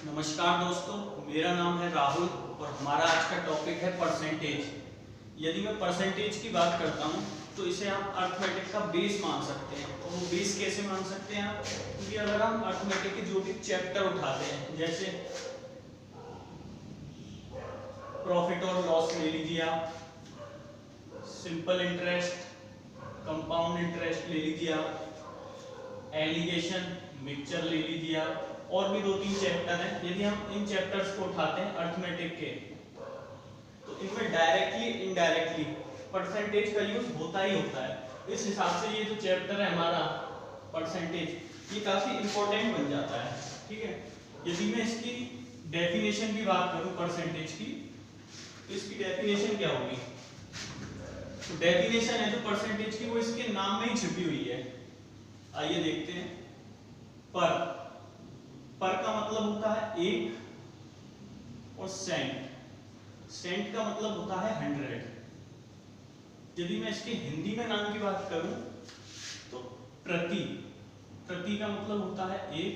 नमस्कार दोस्तों, मेरा नाम है राहुल और हमारा आज का टॉपिक है परसेंटेज। यदि मैं परसेंटेज की बात करता हूं तो इसे आप अर्थमेटिक का बेस मान सकते हैं। और वो बेस कैसे मान सकते हैं आप? क्योंकि अगर हम अर्थमेटिक के जो भी चैप्टर उठाते हैं, जैसे प्रॉफिट और लॉस ले लीजिए आप, सिंपल इंटरेस्ट, कंपाउंड इंटरेस्ट ले लीजिए आप, एलिगेशन, मिक्सचर ले लीजिए आप, और भी 2-3 चैप्टर हैं। यदि हम इन चैप्टर्स को उठाते हैं अर्थमेटिक के, तो इनमें डायरेक्टली इनडायरेक्टली परसेंटेज का यूज होता ही होता है। इस हिसाब से ये जो चैप्टर है हमारा परसेंटेज, ये काफी इंपॉर्टेंट बन जाता है। ठीक है, यदि मैं इसकी डेफिनेशन की बात करूं परसेंटेज की, तो इसकी डेफिनेशन क्या होगी? तो डेफिनेशन है जो परसेंटेज की, वो इसके नाम में ही छिपी हुई है। आइए देखते हैं। पर का मतलब होता है एक, और सेंट का मतलब होता है 100। यदि मैं इसके हिंदी में नाम की बात करूं तो प्रति का मतलब होता है एक,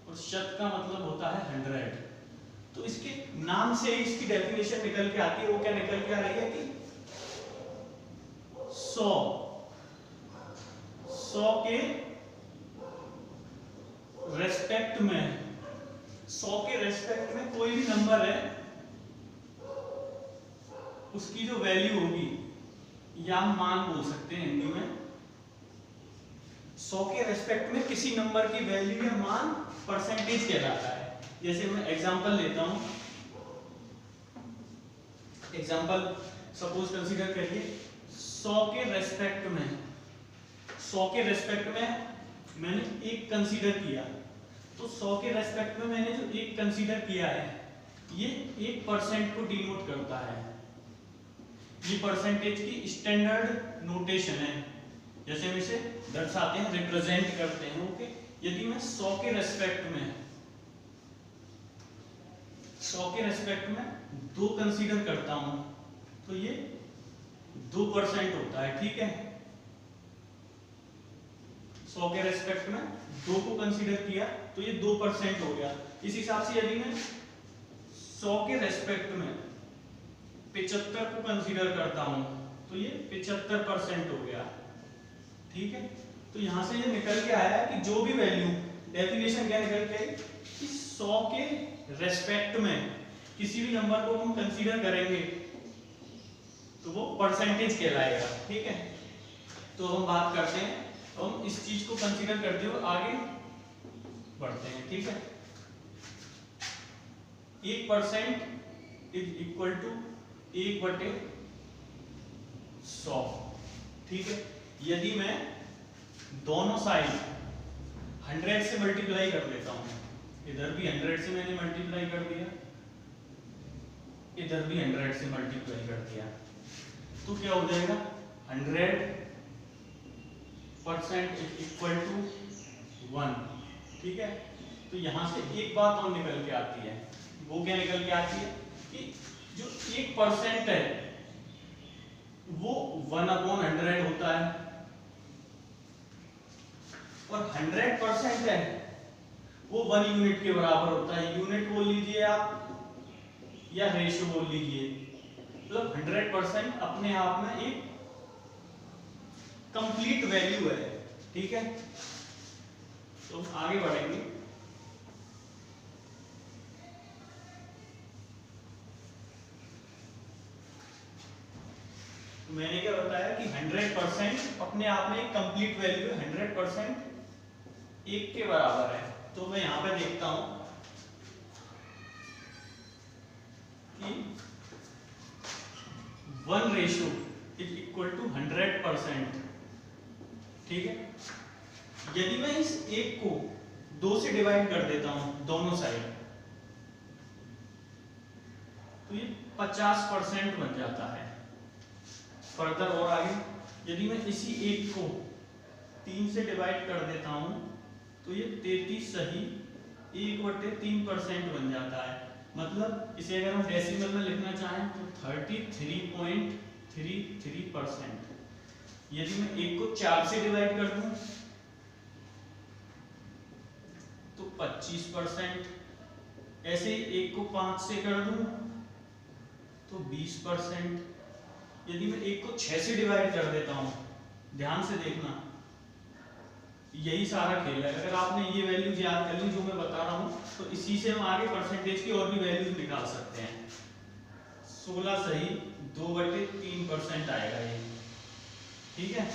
और शत का मतलब होता है 100। तो इसके नाम से इसकी डेफिनेशन निकल के आती है। वो क्या निकल के आ रही है कि 100 के रेस्पेक्ट में, 100 के रेस्पेक्ट में कोई भी नंबर है, उसकी जो वैल्यू होगी, या मान बोल सकते हैं हिंदी में, 100 के रेस्पेक्ट में किसी नंबर की वैल्यू या मान परसेंटेज कहलाता है। जैसे मैं एग्जांपल लेता हूं। एग्जांपल सपोज कंसीडर करिए 100 के रेस्पेक्ट में, 100 के रेस्पेक्ट में मैंने एक कंसीडर किया। तो 100 के रेस्पेक्ट में मैंने जो एक कंसीडर किया है, ये 1% को डिनोट करता है। ये परसेंटेज की स्टैंडर्ड नोटेशन है। जैसे हम इसे दर्शाते हैं, रिप्रेजेंट करते हैं। ओके, यदि मैं 100 के रेस्पेक्ट में 2 कंसीडर करता हूं, तो ये 2% होता है। ठीक है, 100 के रेस्पेक्ट में 2 को कंसीडर किया तो ये 2% हो गया। इस हिसाब से यदि मैं 100 के रेस्पेक्ट में 75 को कंसीडर करता हूं, तो ये 75% हो गया। ठीक है, तो यहां से ये निकल के आया कि जो भी वैल्यू, डेफिनेशन क्या निकल के आई कि 100 के रेस्पेक्ट में किसी भी नंबर को हम कंसीडर करेंगे तो वो परसेंटेज कहलाएगा। ठीक है, तो हम बात करते हैं, हम इस चीज को कंसीडर करते हुए आगे बढ़ते हैं। ठीक है, 1% इज इक्वल टू 1/100। ठीक है, यदि मैं दोनों साइड 100 से मल्टीप्लाई कर देता हूं, इधर भी 100 से मैंने मल्टीप्लाई कर दिया, इधर भी 100 से मल्टीप्लाई कर दिया, तो क्या हो जाएगा? 100% इज इक्वल टू 1। ठीक है, तो यहां से एक बात और निकल के आती है। वो क्या निकल के आती है कि जो 1% है वो 1/100 होता है, और 100% है वो 1 यूनिट के बराबर होता है। यूनिट बोल लीजिए आप या रेशियो बोल लीजिए, मतलब 100% अपने आप में एक कंप्लीट वैल्यू है। ठीक है, तो आगे बढ़ेंगे। तो मैंने क्या बताया कि 100% अपने आप में एक कंप्लीट वैल्यू है, 100% 1 के बराबर है। तो मैं यहां पे देखता हूं कि 1 रेशियो इज इक्वल टू 100%। ठीक है, यदि मैं इस 1 को 2 से डिवाइड कर देता हूं दोनों साइड, तो ये 50% बन जाता है। फर्दर और आगे, यदि मैं इसी 1 को 3 से डिवाइड कर देता हूं, तो ये 33 सही 1/3% बन जाता है। मतलब इसे अगर हम डेसिमल में लिखना चाहें तो 33.33%। यदि मैं 1 को 4 से डिवाइड कर दूं तो 25%, ऐसे ही 1 को 5 से कर दूं तो 20%। यदि मैं 1 को 6 से डिवाइड कर देता हूं, ध्यान से देखना, यही सारा खेल है। अगर आपने ये वैल्यूज याद कर ली जो मैं बता रहा हूं, तो इसी से हम आगे परसेंटेज की और भी वैल्यूज निकाल सकते हैं। 16 सही 2/3% आएगा ये, ठीक है।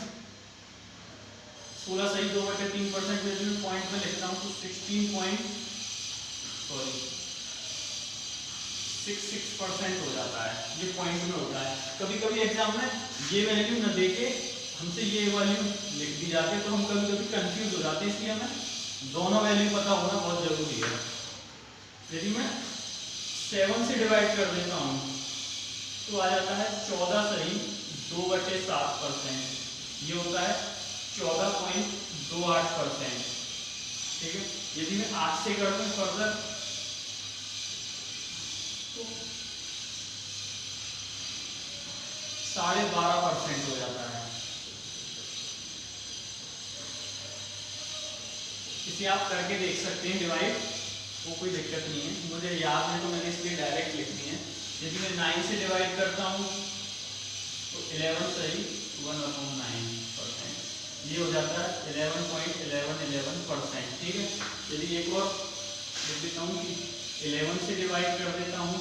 16 सही 2/3% में पॉइंट में लिखता हूं तो 66% हो जाता है। ये पॉइंट में होता है। कभी कभी एग्जाम में ये वैल्यू न देके हमसे ये वैल्यू लिख दी जाती है, तो हम कभी कभी कंफ्यूज हो जाते हैं। इसलिए हमें दोनों वैल्यू पता होना बहुत जरूरी है। यदि मैं 7 से डिवाइड कर देता हूं तो आ जाता है 14 सही 2/7%। ये होता है 14.28%, ठीक है। यदि मैं 8 से कर दूं फर्दर तो 12.5% हो जाता है। इसे आप करके देख सकते हैं डिवाइड, वो कोई दिक्कत नहीं है। मुझे याद है तो मैंने इसलिए डायरेक्ट लिख दी है। यदि मैं 9 से डिवाइड करता हूँ तो 11 सही 1/9%। ये हो जाता है 11.11%, ठीक है। यदि एक और लिख देता हूँ कि 11 से डिवाइड कर देता हूँ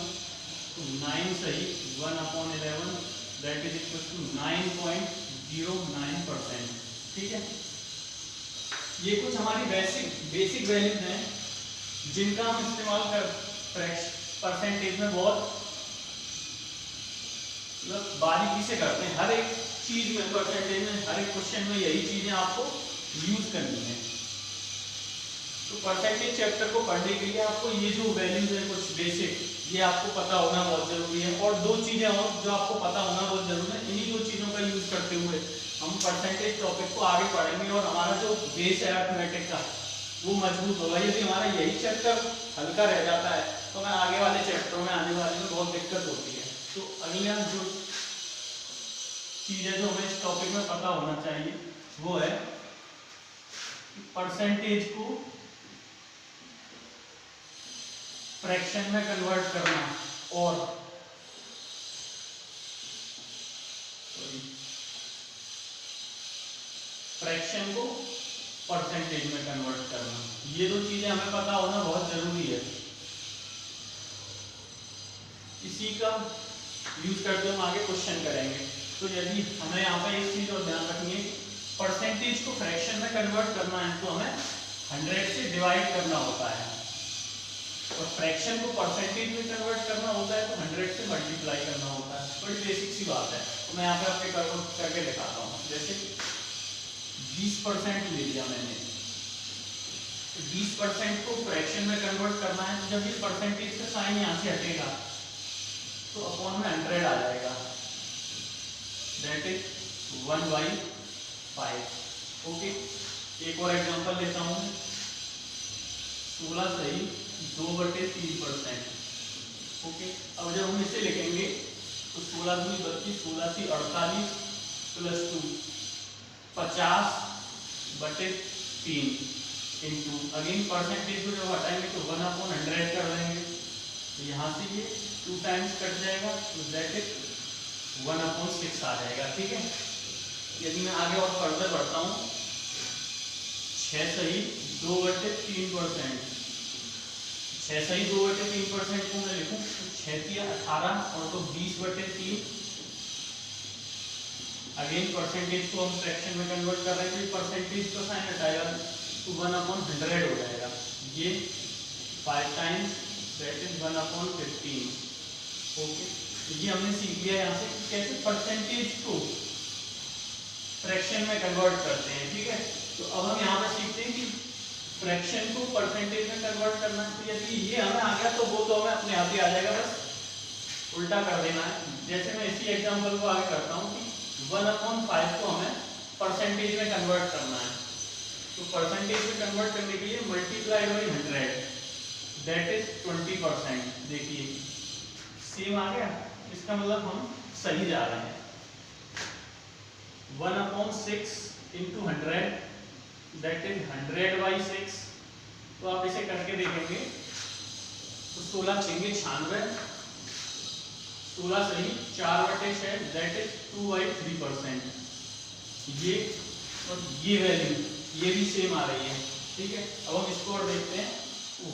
तो 9 सही 1/11 दैट इज इक्वल टू 9.09%, ठीक है। ये कुछ हमारी बेसिक वैल्यूज हैं जिनका हम इस्तेमाल कर परसेंटेज में बहुत बारीकी से करते हैं। हर एक चीज में परसेंटेज में, हर एक क्वेश्चन में यही चीजें आपको यूज करनी है। तो परसेंटेज चैप्टर को पढ़ने के लिए आपको ये जो वैल्यूज है कुछ बेसिक, ये आपको पता होना बहुत जरूरी है। और दो चीजें और जो आपको पता होना बहुत जरूरी है, इन्हीं दो चीजों का यूज करते हुए हम परसेंटेज टॉपिक को आगे पढ़ेंगे और हमारा जो बेस है अर्थमेटिक का वो मजबूत होगा। यदि हमारा यही चैप्टर हल्का रह जाता है तो हमें आगे वाले चैप्टरों में आने वाले में बहुत दिक्कत होती है। तो अगला जो चीज है जो हमें इस टॉपिक में पता होना चाहिए वो है परसेंटेज को फ्रैक्शन में कन्वर्ट करना और फ्रैक्शन को परसेंटेज में कन्वर्ट करना। ये दो चीजें हमें पता होना बहुत जरूरी है। इसी का यूज करते हम आगे क्वेश्चन करेंगे। तो यदि हमें यहाँ पे एक चीज और ध्यान रखनी है, परसेंटेज को फ्रैक्शन में कन्वर्ट करना है तो हमें 100 से डिवाइड करना होता है, और फ्रैक्शन को परसेंटेज में कन्वर्ट करना होता है तो 100 से मल्टीप्लाई करना होता है। बड़ी बेसिक सी बात है। तो मैं यहाँ पे आपके करके दिखाता हूँ। जैसे 20% ले लिया मैंने, 20% को फ्रैक्शन में कन्वर्ट करना है तो जब ये परसेंटेज का साइन यहाँ से हटेगा तो अपॉन में 100 आ जाएगा, दैट इज 1/5। ओके, एक और एग्जांपल लेता हूँ। 16 सही 2/3%। ओके, अब जब हम इसे लिखेंगे तो 16 दूनी 32, 16 सी 48 प्लस 2 50/3 इंटू अगेन परसेंटेज को जब हटाएंगे तो 1/100 कर देंगे। तो यहाँ से ये 2 टाइम्स कट जाएगा तो दैट इज 1/6 आ जाएगा, ठीक है। यदि मैं आगे और फर्दर बढ़ता हूँ, 6 सही 2/3%, 6 सही 2/3% को मैं लिखूं तो 6 तिया 18 और तो 20/3। अगेन परसेंटेज को हम फ्रैक्शन में कन्वर्ट कर रहे हैं तो परसेंटेज का साइन हटाएगा तो 1/100 हो जाएगा। ये 5 टाइम्स दैट इज 1/15। ओके, ये हमने सीख लिया यहाँ से कैसे परसेंटेज को फ्रैक्शन में कन्वर्ट करते हैं, ठीक है। तो अब हम यहाँ पे सीखते हैं कि फ्रैक्शन को परसेंटेज में कन्वर्ट करना है। तो यदि ये हमें आ गया तो वो तो हमें अपने आप ही आ जाएगा, बस उल्टा कर देना है। जैसे मैं इसी एग्जांपल को आगे करता हूँ कि 1/5 को हमें परसेंटेज में कन्वर्ट करना है। तो परसेंटेज में कन्वर्ट करने के लिए मल्टीप्लाई बाई 100 दैट इज 20%। देखिए सेम आ गया, इसका मतलब हम सही जा रहे हैं। 1/6 इंटू 100 दैट इज 100/6। तो आप इसे करके देखेंगे तो 16 छेंगे 96, 16 सही 4/6 दैट इज 2/3%। ये और ये वैल्यू ये भी सेम आ रही है, ठीक है। अब हम इसको और देखते हैं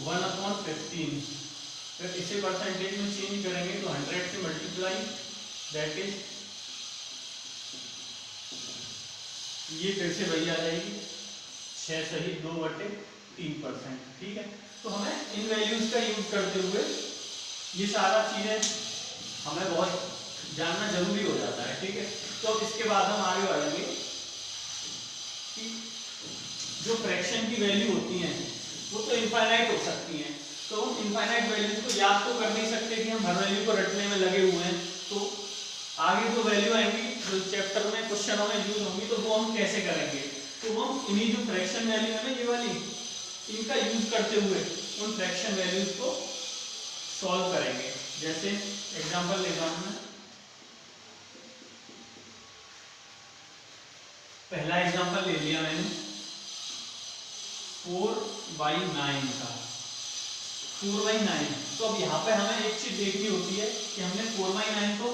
1/15, फिर इसे परसेंटेज में चेंज करेंगे तो 100 से मल्टीप्लाई दैट इज ये फिर से वही आ जाएगी 6 सही 2/3%, ठीक है। तो हमें इन वैल्यूज का यूज करते हुए ये सारा चीजें हमें बहुत जानना जरूरी हो जाता है, ठीक है। तो अब इसके बाद हम आगे बढ़ेंगे कि जो फ्रैक्शन की वैल्यू होती हैं वो तो इनफाइनाइट हो सकती हैं, तो हम इनफाइनाइट वैल्यूज को याद तो कर नहीं सकते कि हम हर वैल्यू को रटने में लगे हुए हैं। तो आगे जो वैल्यू आएंगी जो चैप्टर में क्वेश्चनों में यूज होंगी तो वो हम कैसे करेंगे, तो हम इन्हीं जो फ्रैक्शन वैल्यू है ना ये वाली, इनका यूज करते हुए उन फ्रैक्शन वैल्यूज को सॉल्व करेंगे। जैसे एग्जांपल ले रहा हूं मैं, पहला एग्जांपल ले लिया मैंने 4/9 का, 4/9। तो अब यहाँ पे हमें एक चीज देखनी होती है कि हमने 4/9 को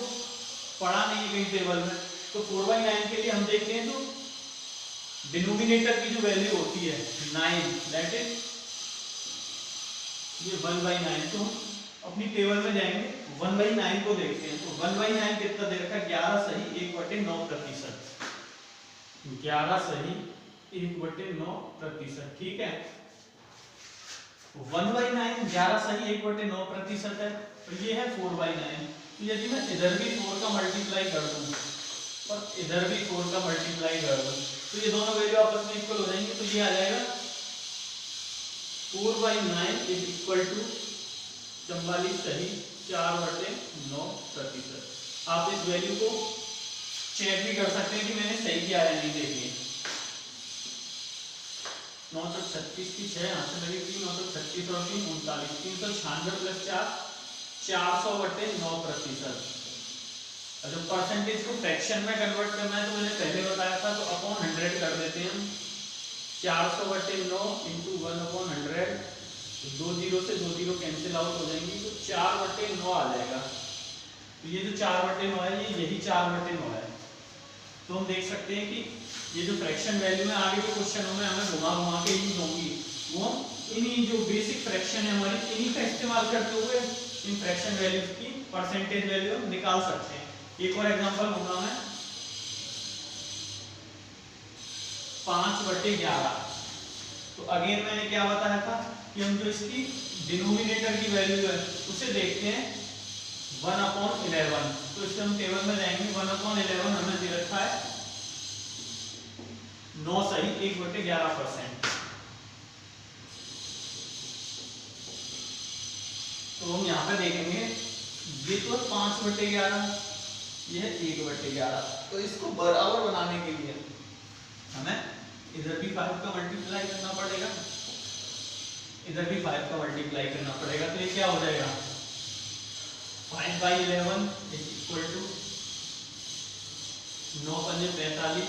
पढ़ा नहीं है कहीं टेबल में, तो 4/9 के लिए हम देखते हैं तो डिनोमिनेटर की जो वैल्यू होती है 9 दैट इज ये 1/9। तो हम अपनी टेबल में जाएंगे 1/9 को देखते हैं, तो 1/9 कितना दे रखा है 11 सही 1/9%, 11 सही 1/9%, ठीक है। 1/9 11 सही 1/9% है, तो ये है 4/9। तो यदि मैं इधर भी 4 का मल्टीप्लाई कर दूं और इधर भी 4 का मल्टीप्लाई कर दूं तो ये दोनों वैल्यू आपस में इक्वल हो जाएंगे, तो ये आ जाएगा 4/9 इज इक्वल टू 44 सही 4/9%। आप इस वैल्यू को चेक भी कर सकते हैं कि मैंने सही किया है नहीं, देखिए 936 की 6 यहाँ से लगी 3, 936 और 3 39, 396 प्लस 4 400/9%। जो परसेंटेज को फ्रैक्शन में कन्वर्ट करना है तो मैंने पहले बताया था, तो अपॉन 100 कर देते हैं हम, 400/9 इंटू 1/100, 2 जीरो से 2 जीरो कैंसिल आउट हो जाएंगी, तो 4/9 आ जाएगा। तो ये जो 4/9 है ये यही 4/9 है। तो हम देख सकते हैं कि ये जो फ्रैक्शन वैल्यू है आगे के क्वेश्चनों में हमें घुमा घुमा के यूज होंगी, वो इन्हीं जो बेसिक फ्रैक्शन है हमारी इन्हीं का इस्तेमाल करते हुए इन फ्रैक्शन वैल्यूज की परसेंटेज वैल्यू हम निकाल सकते हैं। एक और एग्जांपल लूंगा मैं 5/11। तो अगेन मैंने क्या बताया था कि हम जो इसकी डिनोमिनेटर की वैल्यू है उसे देखते हैं 1/11। तो इससे हम टेबल में जाएंगे, 1/11 हमें दे रखा है 9 सही 1/11%। तो हम यहाँ पे देखेंगे ये तो 5/11, ये है 1/11। तो इसको बराबर बनाने के लिए हमें इधर भी 5 का मल्टीप्लाई करना पड़ेगा, इधर भी 5 का मल्टीप्लाई करना पड़ेगा। तो ये क्या हो जाएगा 5/11 इज इक्वल टू 9×5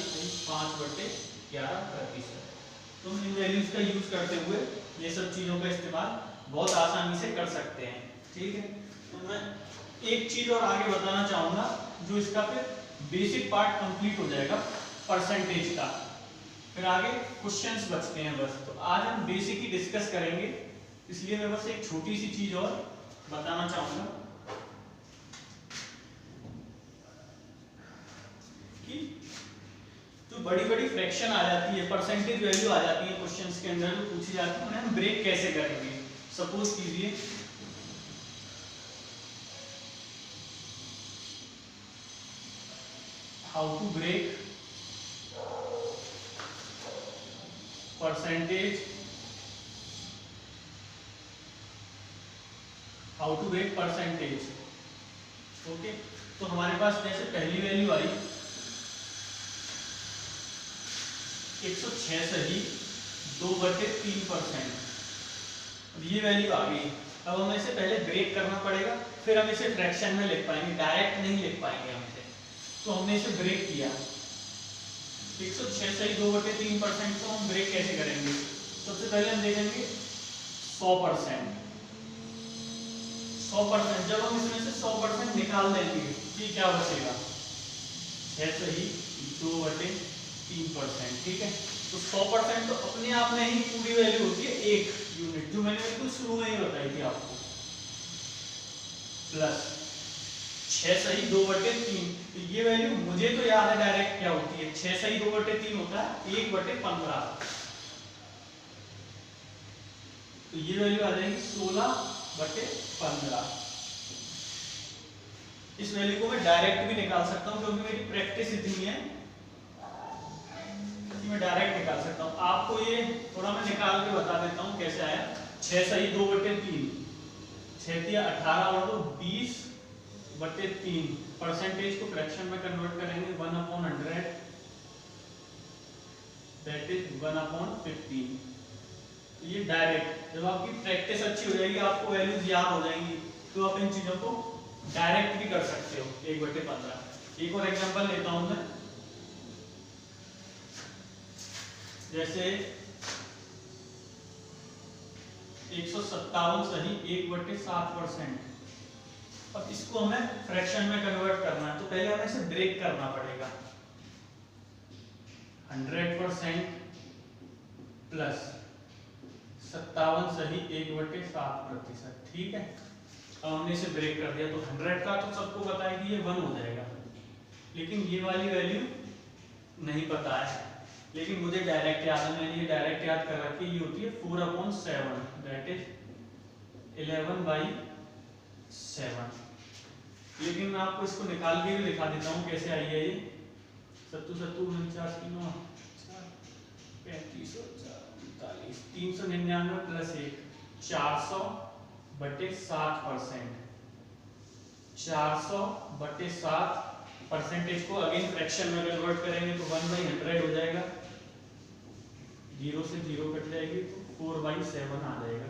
5/11%। तो हम इन वैल्यूज का यूज करते हुए ये सब चीजों का इस्तेमाल बहुत आसानी से कर सकते हैं, ठीक है। तो मैं एक चीज और आगे बताना चाहूंगा जो इसका फिर बेसिक पार्ट कंप्लीट हो जाएगा परसेंटेज का, फिर आगे क्वेश्चंस बचते हैं बस। तो आज हम बेसिक ही डिस्कस करेंगे, इसलिए मैं बस एक छोटी सी चीज और बताना चाहूंगा कि जो बड़ी बड़ी फ्रैक्शन आ जाती है, परसेंटेज वैल्यू आ जाती है क्वेश्चंस के अंदर जो पूछी जाती है, उन्हें हम ब्रेक कैसे करेंगे। सपोज कीजिए how to break percentage, how to break percentage. Okay, तो हमारे पास जैसे पहली वैल्यू आई 106 सही 2/3%, ये वैल्यू आ गई। अब हमें इसे पहले ब्रेक करना पड़ेगा, फिर हम इसे फ्रैक्शन में लिख पाएंगे, डायरेक्ट नहीं लिख पाएंगे हम इसे। तो हमने इसे ब्रेक किया 106 सही 2/3%, तो हम ब्रेक कैसे करेंगे। सबसे पहले हम देखेंगे 100%, 100%, जब हम इसमें से 100% निकाल देंगे कि क्या बचेगा, 6 सही 2/3%। ठीक है, तो 100% तो अपने आप में ही पूरी वैल्यू होती है 1 यूनिट, जो मैंने बिल्कुल शुरू में ही बताई थी आपको, प्लस 6 सही 2/3। तो ये वैल्यू मुझे तो याद है डायरेक्ट क्या होती है, 6 सही 2/3 होता है 1/15। तो ये वैल्यू आ जाएगी 16/15। इस वैल्यू को मैं डायरेक्ट भी निकाल सकता हूं, क्योंकि मेरी प्रैक्टिस इतनी है कि मैं डायरेक्ट निकाल सकता हूं। आपको ये थोड़ा मैं निकाल के बता देता हूं कैसे आया। 6 सही 2/3, 6 तिया 18 और 2 20/3। परसेंटेज को फ्रैक्शन में कन्वर्ट करेंगे 1/100, दैट इज 1/15। तो ये डायरेक्ट, जब आपकी प्रैक्टिस अच्छी हो जाएगी, आपको वैल्यूज याद हो जाएंगी, तो आप इन चीजों को डायरेक्ट भी कर सकते हो 1/15। एक और एग्जांपल लेता हूं मैं, जैसे 157 सही 1/7%। अब इसको हमें फ्रैक्शन में कन्वर्ट करना है, तो पहले हमें इसे ब्रेक करना पड़ेगा। 100% प्लस 57 सही 1/7%। ठीक है, अब हमने इसे ब्रेक कर दिया, तो 100 का तो सबको पता है कि ये 1 हो जाएगा, लेकिन ये वाली वैल्यू नहीं पता है। लेकिन मुझे डायरेक्ट याद है, मैंने ये डायरेक्ट याद कर रखी है, ये होती है 4/7, दैट इज 11/7। लेकिन मैं आपको इसको निकाल के भी दिखा देता हूँ कैसे आई है ये। 399 प्लस 1 400/7%। 400/7 परसेंटेज को अगेन फ्रैक्शन में कन्वर्ट करेंगे तो 1/100 हो जाएगा, 0 से 0 कट जाएगी तो 4/7 आ जाएगा।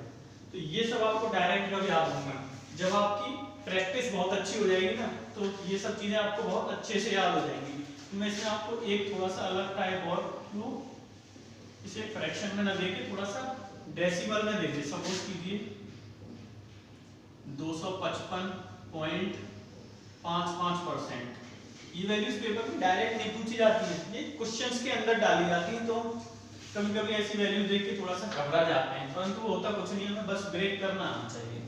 तो ये सब आपको डायरेक्ट कब याद होंगे, जब आपकी प्रैक्टिस बहुत अच्छी हो जाएगी ना, तो ये सब चीजें आपको बहुत अच्छे से याद हो जाएंगी। तो मैं इसमें आपको एक थोड़ा सा अलग टाइप और क्यों इसे फ्रैक्शन में ना देके थोड़ा सा डेसिमल में दे दे। सपोज कीजिए 255.55%। ये वैल्यूज पेपर में डायरेक्ट नहीं पूछी जाती है, ये क्वेश्चंस के अंदर डाली जाती हैं। तो कभी कभी ऐसी वैल्यूज देख के थोड़ा सा घबरा जाते हैं, परंतु होता कुछ नहीं है, हमें बस ब्रेक करना आना चाहिए।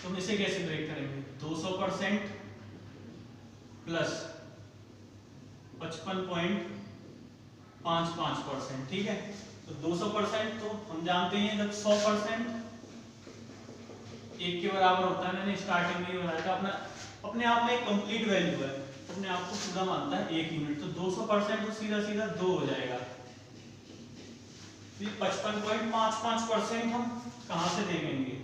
तो हम इसे कैसे ब्रेक करेंगे, 200% प्लस 55.55%। ठीक है, तो 200% तो हम जानते हैं जब 100% 1 के बराबर होता है, मैंने स्टार्टिंग में ही बताया था, अपना अपने आप में एक कंप्लीट वैल्यू है, अपने आप को पूरा मानता है 1 यूनिट। तो 200% तो सीधा सीधा 2 हो जाएगा। 55.55% हम कहां से देंगे,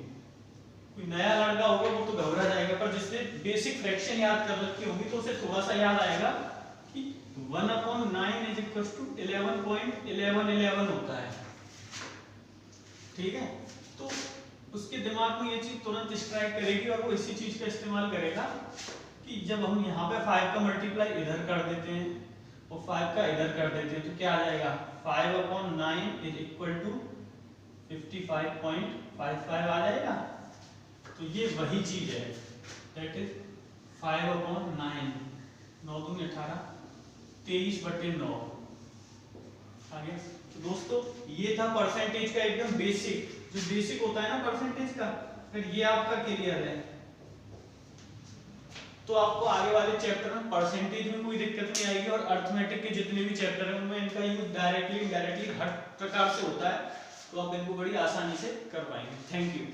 कोई नया लड़का होगा वो तो घबरा जाएगा, पर जिसने बेसिक फ्रैक्शन याद कर रखी होगी तो उसे थोड़ा सा याद आएगा कि 1/9 इज इक्वल टू 11.1111 होता है। ठीक है, तो उसके दिमाग में ये चीज तुरंत स्ट्राइक करेगी और वो इसी चीज का इस्तेमाल करेगा कि जब हम यहाँ पे 5 का मल्टीप्लाई इधर कर देते हैं और 5 का इधर कर देते हैं तो क्या आ जाएगा, 5/9 इज इक्वल टू 55.55 आ जाएगा। तो ये वही चीज है, दैट इज 5/9, 9 दूनी 18, 23/9 आ गया। तो दोस्तों ये था परसेंटेज का एकदम बेसिक, जो बेसिक होता है ना परसेंटेज का, फिर ये आपका क्लियर है। तो आपको आगे वाले चैप्टर में परसेंटेज में कोई दिक्कत नहीं आएगी, और अर्थमेटिक के जितने भी चैप्टर हैं उनमें इनका यूज डायरेक्टली इनडायरेक्टली हर प्रकार से होता है, तो आप इनको बड़ी आसानी से कर पाएंगे। Thank you.